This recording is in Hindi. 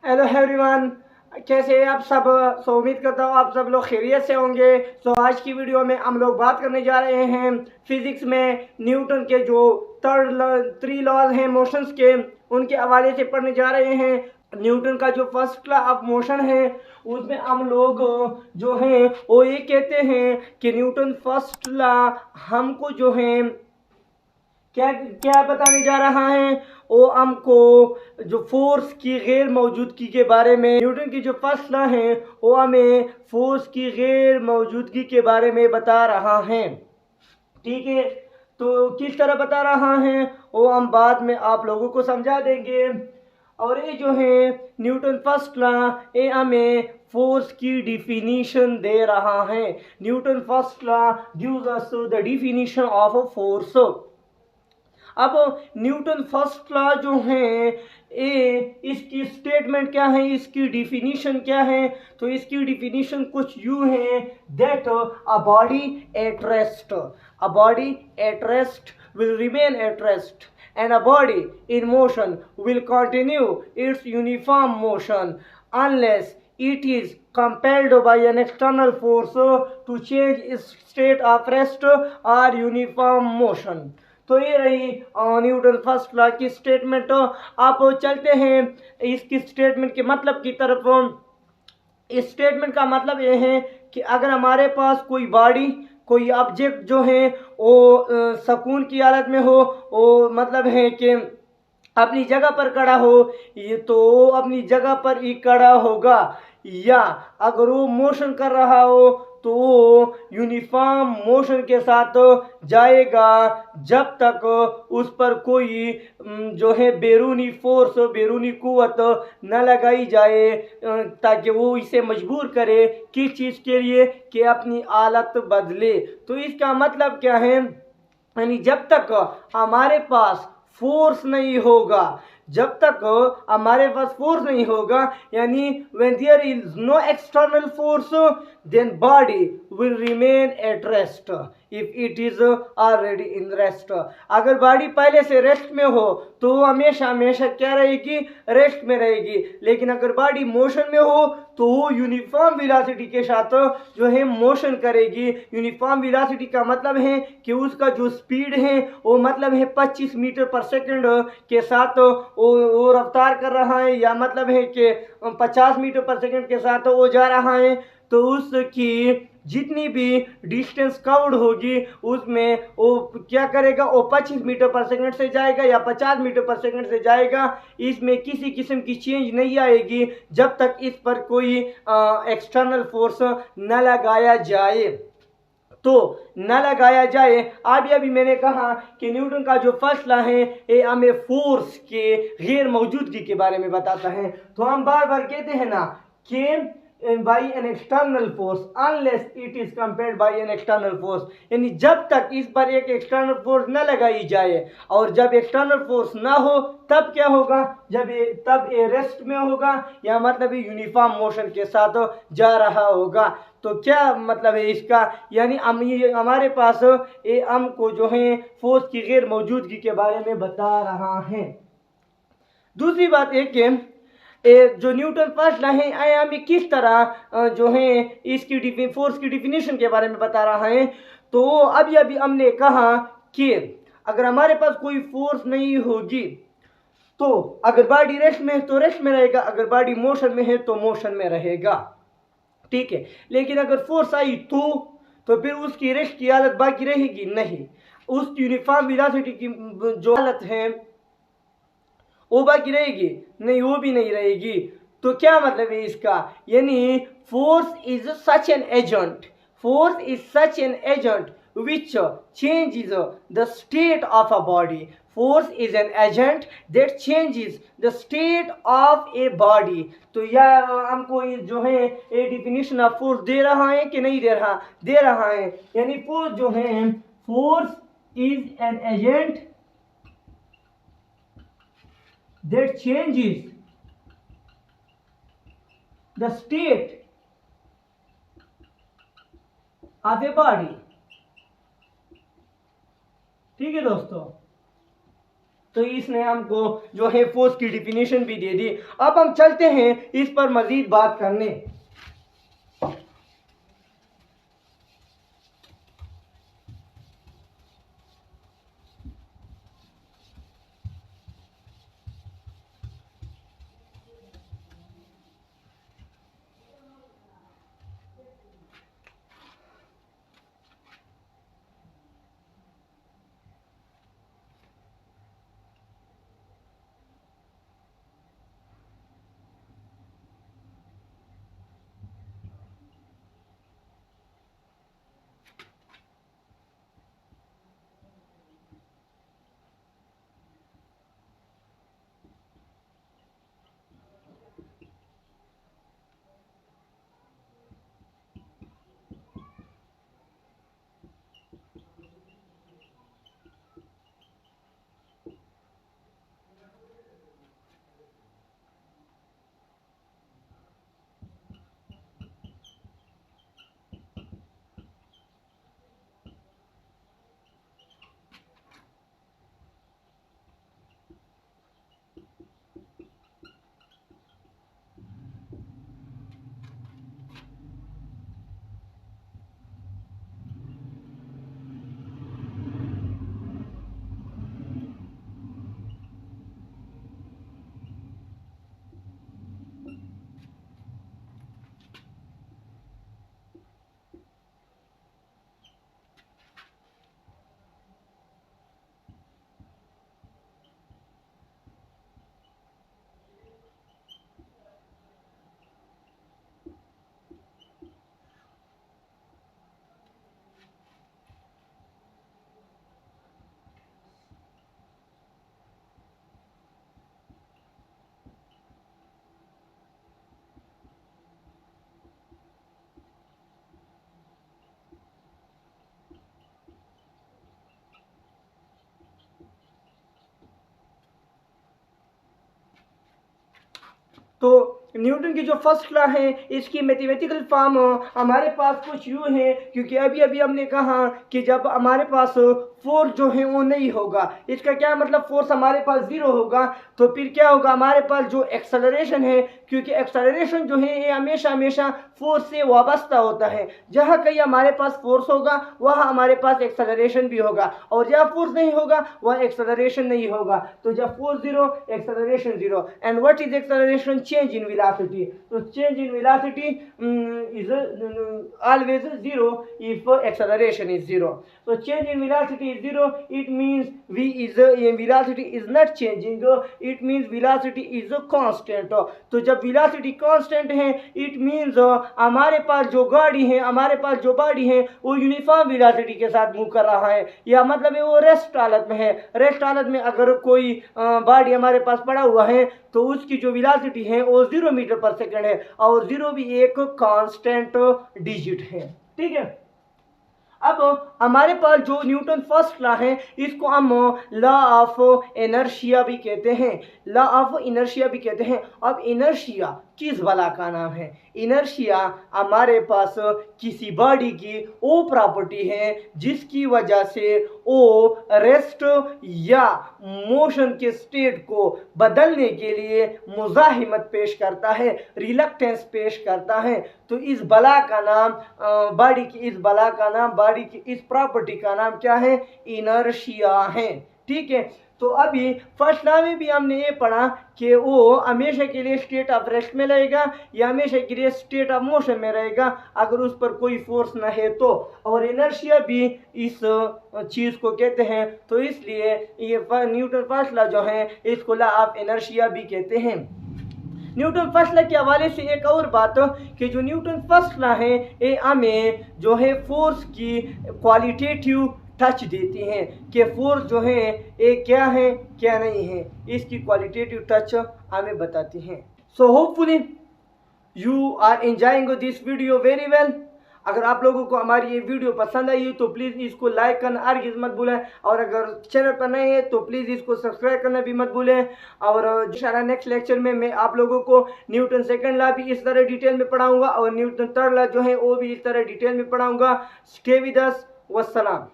हेलो एवरीवन, कैसे हैं आप सब। उम्मीद करता हूँ आप सब लोग खैरियत से होंगे। आज की वीडियो में हम लोग बात करने जा रहे हैं फिजिक्स में न्यूटन के जो थ्री लॉज हैं मोशंस के, उनके हवाले से पढ़ने जा रहे हैं। न्यूटन का जो फर्स्ट लॉ ऑफ मोशन है उसमें हम लोग जो हैं वो ये कहते हैं कि न्यूटन फर्स्ट लॉ हमको जो है क्या क्या बताने जा रहा है, वो हमको जो फोर्स की गैर मौजूदगी के बारे में, न्यूटन की जो फर्स्ट लॉ है वो हमें फोर्स की गैर मौजूदगी के बारे में बता रहा है। ठीक है, तो किस तरह बता रहा है वो हम बाद में आप लोगों को समझा देंगे। और ये जो है न्यूटन फर्स्ट लॉ ये हमें फोर्स की डिफिनीशन दे रहा है। Newton first law gives us the definition of a force. अब न्यूटन फर्स्ट लॉ जो है ये इसकी स्टेटमेंट क्या है, इसकी डिफिनीशन क्या है, तो इसकी डिफिनीशन कुछ यूं है that a body at rest will remain at rest and a body in motion will continue its uniform motion unless it is compelled by an external force to change its state of rest or uniform motion। तो ये रही न्यूटन फर्स्ट लॉ की स्टेटमेंट। आप चलते हैं इसकी स्टेटमेंट के मतलब की तरफ। इस स्टेटमेंट का मतलब ये है कि अगर हमारे पास कोई बॉडी, कोई ऑब्जेक्ट जो है वो सुकून की हालत में हो, वो मतलब है कि अपनी जगह पर खड़ा हो, ये तो अपनी जगह पर ही खड़ा होगा, या अगर वो मोशन कर रहा हो तो वो यूनिफॉर्म मोशन के साथ जाएगा जब तक उस पर कोई जो है बैरूनी फोर्स, बैरूनी कुव्वत न लगाई जाए ताकि वो इसे मजबूर करे किस चीज़ के लिए कि अपनी हालत बदले। तो इसका मतलब क्या है, यानी जब तक हमारे पास फोर्स नहीं होगा, जब तक हमारे पास फोर्स नहीं होगा, यानी when there is no external force then body will remain at rest if it is already in rest। अगर बॉडी पहले से रेस्ट में हो तो वो हमेशा हमेशा क्या रहेगी, रेस्ट में रहेगी। लेकिन अगर बॉडी मोशन में हो तो वो यूनिफॉर्म वेलोसिटी के साथ जो है मोशन करेगी। यूनिफॉर्म वेलोसिटी का मतलब है कि उसका जो स्पीड है वो मतलब है 25 मीटर पर सेकंड के साथ वो रफ्तार कर रहा है, या मतलब है कि 50 मीटर पर सेकंड के साथ वो जा रहा है। तो उसकी जितनी भी डिस्टेंस कवर्ड होगी उसमें वो क्या करेगा, वो 25 मीटर पर सेकंड से जाएगा या 50 मीटर पर सेकंड से जाएगा। इसमें किसी किस्म की चेंज नहीं आएगी जब तक इस पर कोई एक्सटर्नल फोर्स न लगाया जाए, तो न लगाया जाए। अभी मैंने कहा कि न्यूटन का जो फर्स्ट लॉ है ये हमें फोर्स के गैर मौजूदगी के बारे में बताता है। तो हम बार बार कहते हैं ना कि by an external force unless it is compared by an external force, यानी जब तक इस पर एक एक्सटर्नल फोर्स न लगाई जाए, और जब एक्सटर्नल फोर्स ना हो तब क्या होगा, तब ये रेस्ट में होगा, या मतलब यूनिफॉर्म मोशन के साथ जा रहा होगा। तो क्या मतलब है इसका, यानी हमारे पास ये हमको जो है फोर्स की गैर मौजूदगी के बारे में बता रहा है। दूसरी बात एक जो न्यूटन फर्स्ट लॉ है हमें किस तरह जो है इसकी फोर्स की डिफिनीशन के बारे में बता रहा है। तो अभी हमने कहा कि अगर हमारे पास कोई फोर्स नहीं होगी तो अगर बॉडी रेस्ट में है तो रेस्ट में रहेगा, अगर बॉडी मोशन में है तो मोशन में रहेगा। ठीक है, लेकिन अगर फोर्स आई तो फिर उसकी रेस्ट की हालत बाकी रहेगी नहीं, उस यूनिफॉर्म वेलोसिटी की जो हालत है वो बाकी रहेगी नहीं, वो भी नहीं रहेगी। तो क्या मतलब है इसका, यानी force is such an agent which changes the state of a body। Force is an agent that changes the state of a body। तो यह हमको जो है ये डिफिनीशन ऑफ फोर्स दे रहा है कि नहीं दे रहा है। यानी फोर्स जो है, force is an agent that changes the state of a body। ठीक है दोस्तों, तो इसने हमको जो है फोर्स की डिफिनेशन भी दे दी। अब हम चलते हैं इस पर मजीद बात करने। तो न्यूटन की जो फर्स्ट लॉ है इसकी मैथमेटिकल फॉर्म हमारे पास कुछ यूँ है, क्योंकि अभी अभी हमने कहा कि जब हमारे पास फोर्स जो है वो नहीं होगा, इसका क्या मतलब फोर्स हमारे पास जीरो होगा, तो फिर क्या होगा हमारे पास जो एक्सेलरेशन है, क्योंकि एक्सेलरेशन जो है ये हमेशा हमेशा फोर्स से वाबस्ता होता है। जहाँ कहीं हमारे पास फोर्स होगा वहाँ हमारे पास एक्सेलरेशन भी होगा, और जहाँ फोर्स नहीं होगा वहाँ एक्सेलरेशन नहीं होगा। तो जब force zero acceleration zero. And what is acceleration? Change in velocity. तो change in velocity is always zero if acceleration is zero. So change in velocity is zero. It means velocity is not changing. It means velocity is a constant. तो जब velocity constant है it means हमारे पास जो गाड़ी है, हमारे पास जो बॉडी है वो यूनिफॉर्म वेलोसिटी के साथ मूव कर रहा है, या मतलब है वो रेस्ट हालत में है। रेस्ट हालत में अगर कोई बॉडी हमारे पास पड़ा हुआ है तो उसकी जो वेलोसिटी है वो 0 मीटर पर सेकंड है, और 0 भी एक कांस्टेंट डिजिट है। ठीक है। अब हमारे पास जो न्यूटन फर्स्ट लॉ है इसको हम लॉ ऑफ इनर्शिया भी कहते हैं। लॉ ऑफ इनर्शिया भी कहते हैं। अब इनर्शिया किस बला का नाम है? इनर्शिया हमारे पास किसी बॉडी की वो प्रॉपर्टी है जिसकी वजह से वो रेस्ट या मोशन के स्टेट को बदलने के लिए मुज़ाहिमत पेश करता है, रिलक्टेंस पेश करता है। तो इस बला का नाम बॉडी की इस बला का नाम बॉडी की इस प्रॉपर्टी का नाम क्या है? इनर्शिया है। ठीक है। तो अभी फर्स्ट लॉ में भी हमने ये पढ़ा कि वो हमेशा के लिए स्टेट ऑफ रेस्ट में रहेगा या हमेशा के लिए स्टेट ऑफ मोशन में रहेगा अगर उस पर कोई फोर्स न है तो। और इनर्शिया भी इस चीज़ को कहते हैं। तो इसलिए ये न्यूटन फर्स्ट लॉ जो है इसको लॉ ऑफ इनर्शिया भी कहते हैं। न्यूटन फर्स्ट लॉ के हवाले से एक और बात कि जो न्यूटन फर्स्ट लॉ है ये हमें जो है फोर्स की क्वालिटेटिव टच देती हैं कि फोर्स जो है ये क्या है क्या नहीं है, इसकी क्वालिटेटिव टच हमें बताती हैं। So hopefully you are enjoying this video very well. अगर आप लोगों को हमारी ये वीडियो पसंद आई तो प्लीज़ इसको लाइक करना हरगिज़ मत भूलें, और अगर चैनल पर नए हैं तो प्लीज़ इसको सब्सक्राइब करना भी मत भूलें। और इंशाल्लाह नेक्स्ट लेक्चर में मैं आप लोगों को न्यूटन सेकंड लॉ भी इस तरह डिटेल में पढ़ाऊंगा और न्यूटन थर्ड लॉ जो है वो भी इस तरह डिटेल में पढ़ाऊंगा। Stay with us. वस्सलाम।